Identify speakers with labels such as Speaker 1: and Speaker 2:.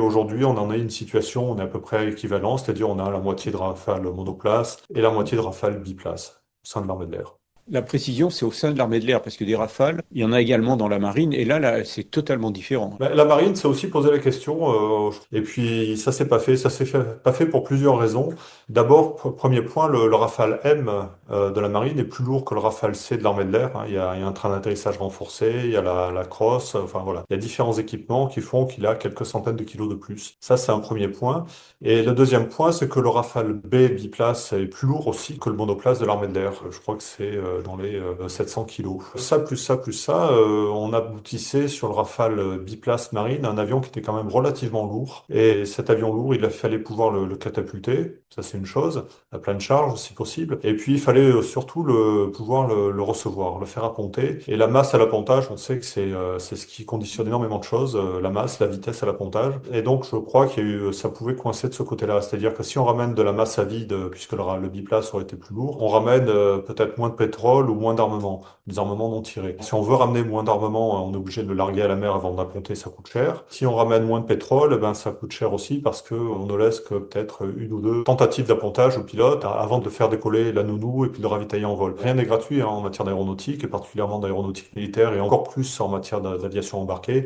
Speaker 1: Aujourd'hui, on en a une situation, on est à peu près équivalent, c'est-à-dire on a la moitié de Rafale monoplace et la moitié de Rafale biplace au sein de l'armée de l'air.
Speaker 2: La précision, c'est au sein de l'armée de l'air, parce que des Rafales, il y en a également dans la marine, et là, c'est totalement différent.
Speaker 1: Ben, la marine s'est aussi posé la question, et puis ça s'est pas fait. Pas fait pour plusieurs raisons. D'abord, premier point, le Rafale M de la marine est plus lourd que le Rafale C de l'armée de l'air, hein. Il y a un train d'atterrissage renforcé, il y a la crosse, enfin voilà. Il y a différents équipements qui font qu'il a quelques centaines de kilos de plus. Ça, c'est un premier point. Et le deuxième point, c'est que le Rafale B biplace est plus lourd aussi que le monoplace de l'armée de l'air. Je crois que c'est dans les 700 kilos. Ça, plus ça, on aboutissait sur le Rafale biplace marine, un avion qui était quand même relativement lourd. Et cet avion lourd, il a fallait pouvoir le catapulter. Ça, c'est une chose. À pleine charge, si possible. Et puis, il fallait surtout pouvoir le recevoir, le faire apponter. Et la masse à l'appontage, on sait que c'est ce qui conditionne énormément de choses. La masse, la vitesse à l'appontage. Et donc, je crois ça pouvait coincer de ce côté-là. C'est-à-dire que si on ramène de la masse à vide, puisque le biplace aurait été plus lourd, on ramène peut-être moins de pétrole ou moins d'armement, des armements non tirés. Si on veut ramener moins d'armement, on est obligé de le larguer à la mer avant d'apponter, ça coûte cher. Si on ramène moins de pétrole, eh ben ça coûte cher aussi parce que on ne laisse que peut-être une ou deux tentatives d'appontage au pilote avant de faire décoller la nounou et puis de ravitailler en vol. Rien n'est gratuit hein, en matière d'aéronautique et particulièrement d'aéronautique militaire et encore plus en matière d'aviation embarquée.